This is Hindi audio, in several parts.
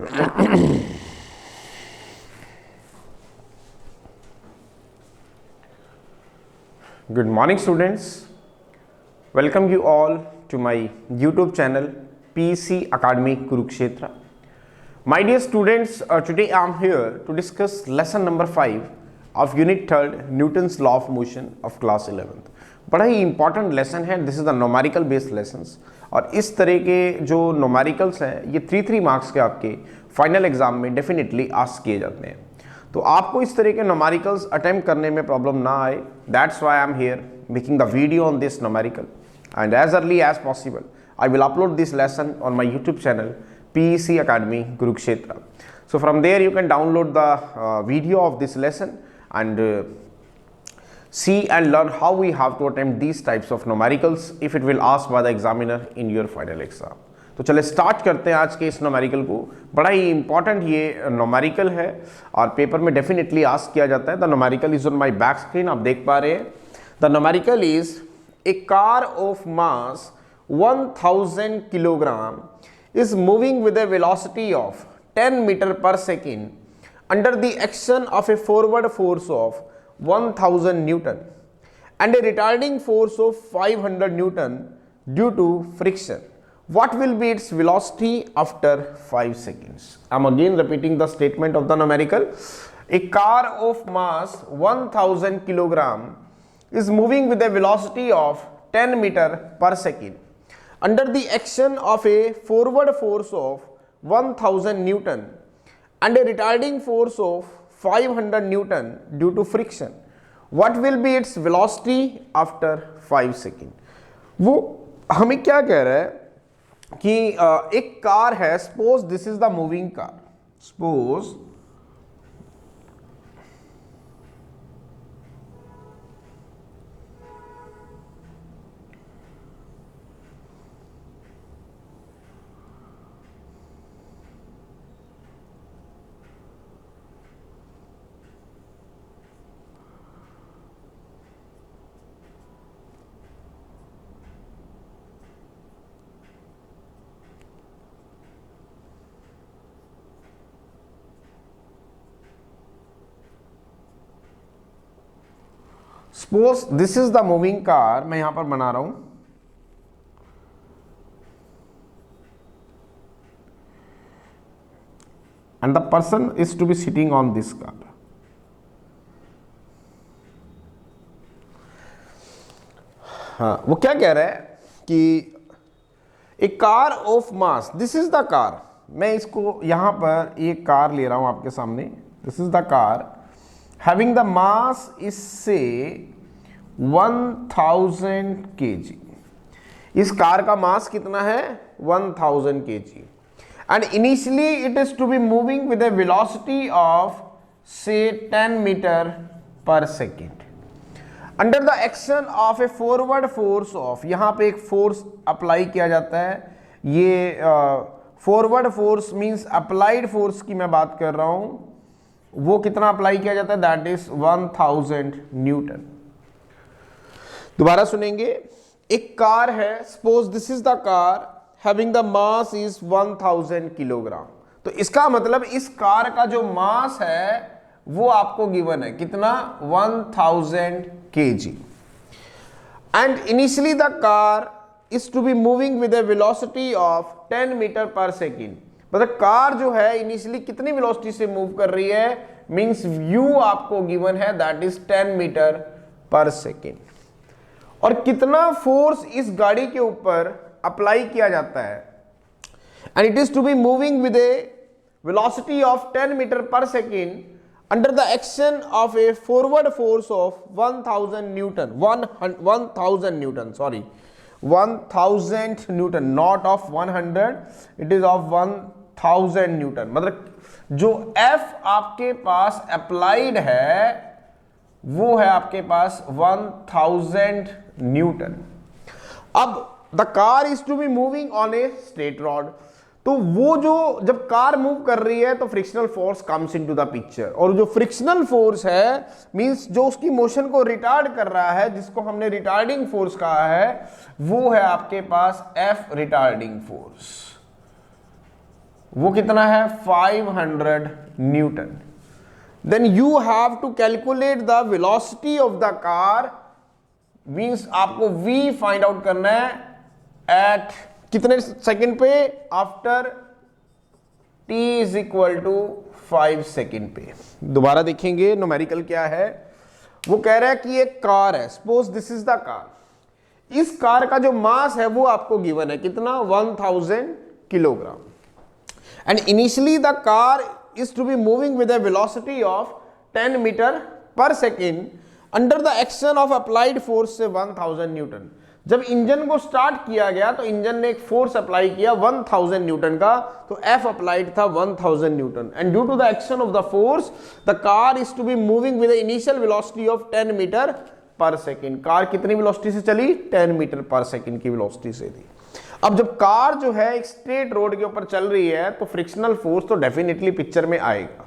Good morning students, welcome you all to my YouTube channel PC Academy Kurukshetra. My dear students, today I am here to discuss lesson number 5 of unit 3rd Newton's law of motion of class 11th. बड़ा ही important lesson है, this is the numerical based lessons और इस तरह के जो numericals हैं ये 3 मार्क्स के आपके फाइनल एग्जाम में डेफिनेटली आस्क किए जाते हैं। तो आपको इस तरह के न्यूमेरिकल्स अटेम्प्ट करने में प्रॉब्लम ना आए, that's why I am here making the video on this numerical and as early as possible I will upload this lesson on my YouTube channel PEC Academy Kurukshetra. So from there you can download the video of this lesson and see and learn how we have to attempt these types of numericals if it will asked by the examiner in your final exam. तो चले स्टार्ट करते हैं आज के इस नोमेरिकल को। बड़ा ही इंपॉर्टेंट ये नोमेरिकल है और पेपर में डेफिनेटली आस्क किया जाता है। The numerical is on my back screen, आप देख पा रहे हैं। The numerical is a car of mass 1000 kilogram is moving with a velocity of 10 metre per second under the action of a forward force of 1000 newton and a retarding force of 500 Newton due to friction. What will be its velocity after 5 seconds? I am again repeating the statement of the numerical. A car of mass 1000 kilogram is moving with a velocity of 10 meter per second under the action of a forward force of 1000 Newton and a retarding force of 500 Newton due to friction. What will be its velocity after 5 seconds? वो हमें क्या कह रहा है कि एक कार है, suppose this is the moving car, suppose suppose this is the moving car, मैं यहां पर बना रहा हूं, and the person is to be sitting on this car. हाँ, वो क्या कह रहा है कि a car of mass, this is the car, मैं इसको यहां पर एक कार ले रहा हूं आपके सामने, this is the car having the mass is say 1000 kg. इस कार का मास कितना है? 1000 kg and initially it is to be moving with a velocity of say 10 meter per second under the action of a forward force of, यहां पे एक फोर्स अप्लाई किया जाता है, ये forward force means applied force की मैं बात कर रहा हूं, वो कितना अप्लाई किया जाता है? That is 1000 Newton. दोबारा सुनेंगे, एक कार है, suppose this is the car having the mass is 1000 kilogram. तो इसका मतलब इस कार का जो मास है वो आपको गिवन है कितना? 1000 kg and initially the car is to be moving with a velocity of 10 metre per second. मतलब कार जो है इनिशियली कितनी वेलोसिटी से मूव कर रही है, मींस u आपको गिवन है that is 10 metre per second. और कितना फोर्स इस गाड़ी के ऊपर अप्लाई किया जाता है, and it is to be moving with a velocity of 10 metre per second under the action of a forward force of 1000 newton, 1000 newton, sorry 1000 newton, not of 100, it is of 1000 newton. मतलब जो F आपके पास अप्लाइड है वो है आपके पास 1000 न्यूटन। अब the car is to be moving on a straight rod, तो वो जो जब कार मूव कर रही है तो frictional force comes into the picture, और जो फ्रिक्शनल फोर्स है मींस जो उसकी मोशन को रिटार्ड कर रहा है, जिसको हमने रिटार्डिंग फोर्स कहा है, वो है आपके पास F रिटार्डिंग फोर्स। वो कितना है 500 newton. Then you have to calculate the velocity of the car, means आपको v फाइंड आउट करना है एट कितने सेकंड पे, after t is equal to 5 second पे। दोबारा देखेंगे न्यूमेरिकल क्या है। वो कह रहा है कि एक कार है, suppose this is the car. इस कार का जो मास है वो आपको गिवन है कितना 1000 kilogram, and initially the car is to be moving with a velocity of 10 meter per second under the action of applied force से 1000 न्यूटन। जब इंजन को स्टार्ट किया गया तो इंजन ने एक फोर्स अप्लाई किया 1000 न्यूटन का, तो F अप्लाइड था 1000 newton, and due to the action of the force the car is to be moving with initial velocity of 10 metre per second. Car कितनी वेलोसिटी से चली, 10 मीटर पर सेकेंड की वेलोसिटी से थी। अब जब कार जो है एक स्ट्रेट रोड के ऊपर चल रही है तो फ्रिक्शनल फोर्स तो डेफिनेटली पिक्चर में आएगा,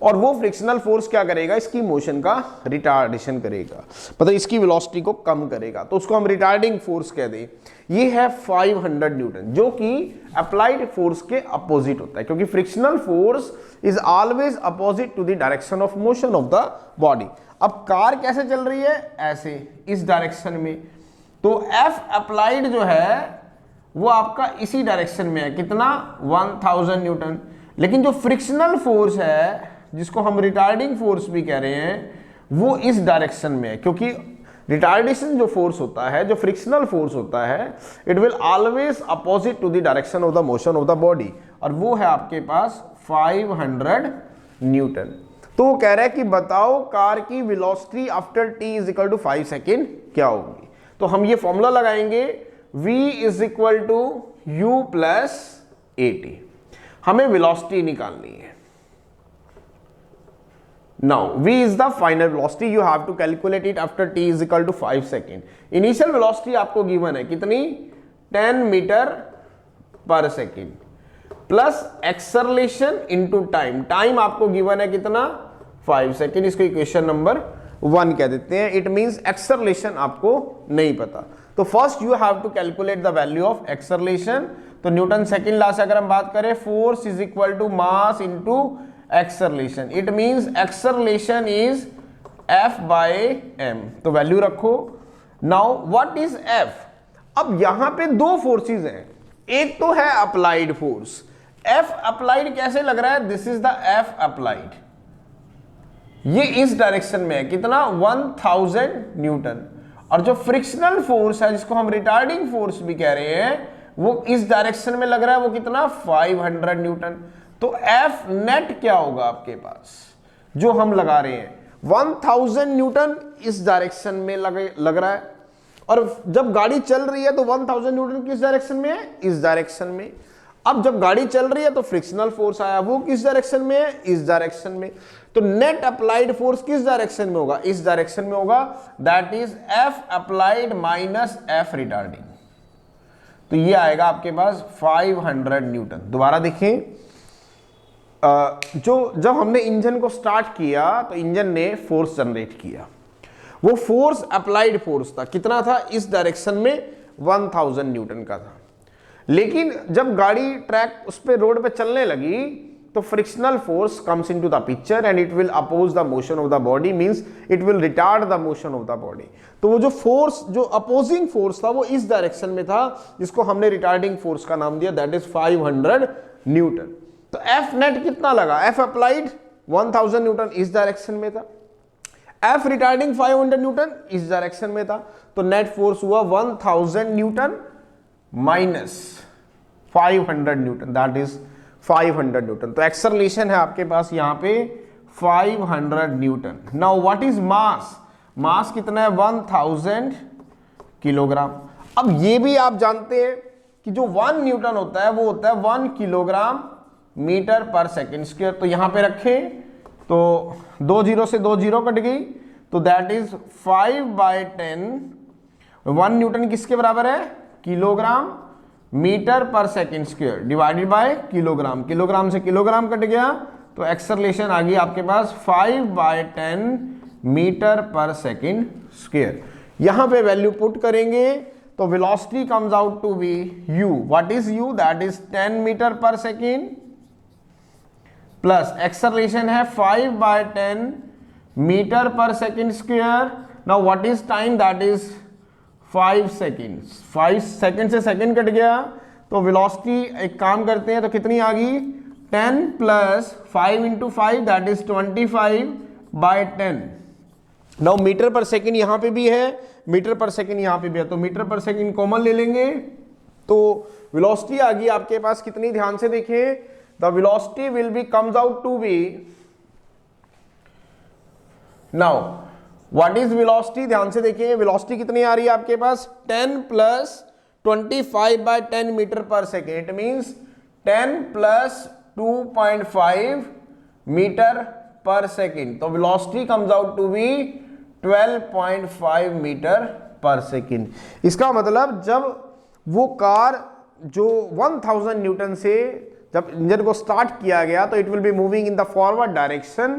और वो फ्रिक्शनल फोर्स क्या करेगा, इसकी मोशन का रिटार्डेशन करेगा, मतलब इसकी वेलोसिटी को कम करेगा, तो उसको हम रिटार्डिंग फोर्स कह दें। ये है 500 न्यूटन, जो कि अप्लाइड फोर्स के अपोजिट होता है, क्योंकि frictional force is always opposite to the direction of motion of the body. अब कार कैसे चल रही है, ऐसे इस डायरेक्शन में, तो F अप्लाइड जो है वो आपका इसी डायरेक्शन में है, कितना 1000 न्यूटन। लेकिन जो फ्रिक्शनल फोर्स है जिसको हम रिटार्डिंग फोर्स भी कह रहे हैं, वो इस डायरेक्शन में है, क्योंकि रिटार्डेशन जो फोर्स होता है, जो फ्रिक्शनल फोर्स होता है, it will always opposite to the direction of the motion of the body, और वो है आपके पास 500 न्यूटन। तो वो कह रहा है कि बताओ कार की velocity after t is equal to 5 second क्या होगी। तो हम ये फॉर्मूला लगाएंगे, v is equal to u plus at। हमें वेलोसिटी निकालनी है। Now v is the final velocity, you have to calculate it after t is equal to 5 second. Initial velocity आपको गिवन है कितनी, 10 metre per second, plus acceleration into time, time आपको गिवन है कितना 5 सेकेंड, इसको इक्वेशन नंबर 1 कह देते हैं। इट मींस एक्सेलरेशन आपको नहीं पता, तो first you have to calculate the value of acceleration. तो न्यूटन सेकेंड लॉ से अगर हम बात करें, force is equal to mass into acceleration, it means acceleration is F by m, तो वैल्यू रखो। नाउ व्हाट इज F, अब यहां पे दो फोर्सेस हैं, एक तो है अप्लाइड फोर्स, F अप्लाइड कैसे लग रहा है, this is the F applied, ये इस डायरेक्शन में है, कितना 1000 न्यूटन, और जो फ्रिक्शनल फोर्स है जिसको हम रिटार्डिंग फोर्स भी कह रहे हैं, वो इस डायरेक्शन में लग रहा है, वो कितना 500 न्यूटन। तो F नेट क्या होगा आपके पास जो हम लगा रहे हैं, 1000 न्यूटन इस डायरेक्शन में लग रहा है, और जब गाड़ी चल रही है तो 1000 न्यूटन किस डायरेक्शन में है, इस डायरेक्शन में। अब जब गाड़ी चल रही है तो फ्रिक्शनल फोर्स आया, वो किस डायरेक्शन में है, इस डायरेक्शन में। तो नेट अप्लाइड फोर्स किस डायरेक्शन में होगा, इस डायरेक्शन में होगा, that is F applied minus F retarding. तो ये आएगा आपके पास 500 न्यूटन। दोबारा देखें, जब हमने इंजन को स्टार्ट किया तो इंजन ने फोर्स जनरेट किया, वो फोर्स अप्लाइड फोर्स था, कितना था, इस डायरेक्शन में 1000 न्यूटन का था। लेकिन जब गाड़ी ट्रैक उस पे रोड पे चलने लगी तो frictional force comes into the picture and it will oppose the motion of the body, means it will retard the motion of the body. तो वो जो फोर्स, जो अपोजिंग फोर्स था, वो इस डायरेक्शन में था, जिसको हमने रिटार्डिंग फोर्स का नाम दिया, दैट इज 500 न्यूटन। तो F नेट कितना लगा, F अप्लाइड 1000 न्यूटन इस डायरेक्शन में था, F रिटार्डिंग 500 न्यूटन इस डायरेक्शन में था, तो नेट फोर्स हुआ 1000 newton minus 500 newton, that is 500 newton. तो एक्सेलरेशन है आपके पास यहां पे 500 newton. Now what is mass, mass कितना है 1000 किलोग्राम। अब ये भी आप जानते हैं कि जो 1 न्यूटन होता है वो होता है 1 kilogram metre per second square. तो यहां पे रखें तो 2 जीरो से 2 जीरो कट गई, तो दैट इज 5/10। 1 न्यूटन किसके बराबर है, kilogram metre per second square divided by kilogram, kilogram से किलोग्राम कट गया, तो एक्सेलरेशन आ गई आपके पास 5/10 मीटर पर सेकेंड स्क्वायर। यहां पे वैल्यू पुट करेंगे तो velocity comes out to be u, what is u, that is 10 metre per second plus acceleration है 5/10 metre per second square. Now what is time, that is 5 seconds. 5 second से सेकेंड कट गया तो वेलोसिटी एक काम करते हैं तो कितनी आ गई, 10 plus 5 into 5 that is 25/10। Now metre per second यहां पे भी है, मीटर पर सेकेंड यहां पे भी है, तो मीटर पर सेकेंड कॉमन ले लेंगे तो वेलोसिटी आ गई आपके पास कितनी, ध्यान से देखिए, the velocity will be comes out to be, now what is velocity, ध्यान से देखिए वेलोसिटी कितनी आ रही है आपके पास, 10 plus 25/10 metre per second, it means 10 plus 2.5 metre per second, तो velocity comes out to be 12.5 metre per second. इसका मतलब जब वो कार जो 1000 न्यूटन से जब इंजन को स्टार्ट किया गया तो it will be moving in the forward direction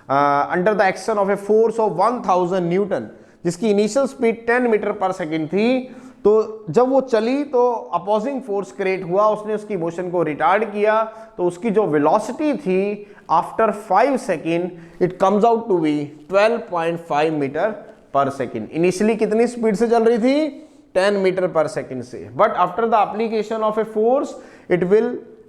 under the action of a force of 1000 Newton, जिसकी initial speed 10 metre per second थी। तो जब वो चली तो अपोजिंग फोर्स क्रिएट हुआ, उसने उसकी मोशन को रिटार्ड किया, तो उसकी जो वेलोसिटी थी after 5 second it comes out to be 12.5 metre per second. Initially कितनी स्पीड से चल रही थी, 10 मीटर पर सेकेंड से, but after the application of a force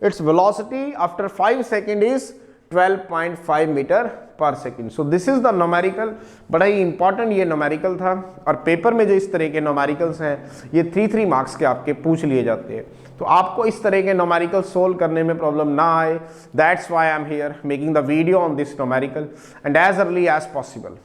its velocity after 5 second is 12.5 metre per second. So this is the numerical, बड़ा ही इंपॉर्टेंट ये न्यूमेरिकल था, और पेपर में जो इस तरह के न्यूमेरिकल्स हैं ये 3 मार्क्स के आपके पूछ लिए जाते हैं, तो आपको इस तरह के न्यूमेरिकल सोल्व करने में प्रॉब्लम ना आए, that's why I am here making the video on this numerical, and as early as possible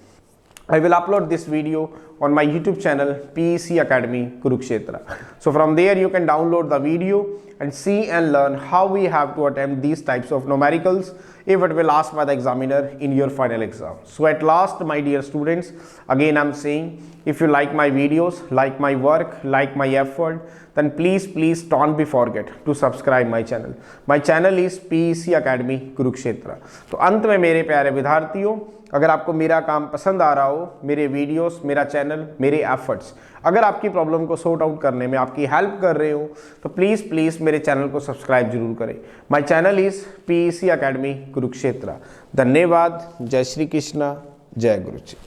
I will upload this video on my YouTube channel PEC Academy Kurukshetra. So from there you can download the video and see and learn how we have to attempt these types of numericals if it will asked by the examiner in your final exam. So at last, my dear students, again I'm saying, if you like my videos, like my work, like my effort, then please don't be forget to subscribe my channel. My channel is PEC Academy Kurukshetra. तो अंत में मेरे प्यारे विद्यार्थियों, अगर आपको मेरा काम पसंद आ रहा हो, मेरे वीडियोस, मेरा चैनल, मेरे एफर्ट्स अगर आपकी प्रॉब्लम को सॉर्ट आउट करने में आपकी हेल्प कर रहे हो, तो प्लीज़ मेरे चैनल को सब्सक्राइब जरूर करें। My channel is PEC Academy Kurukshetra. धन्यवाद। जय श्री कृष्णा, जय गुरु जी।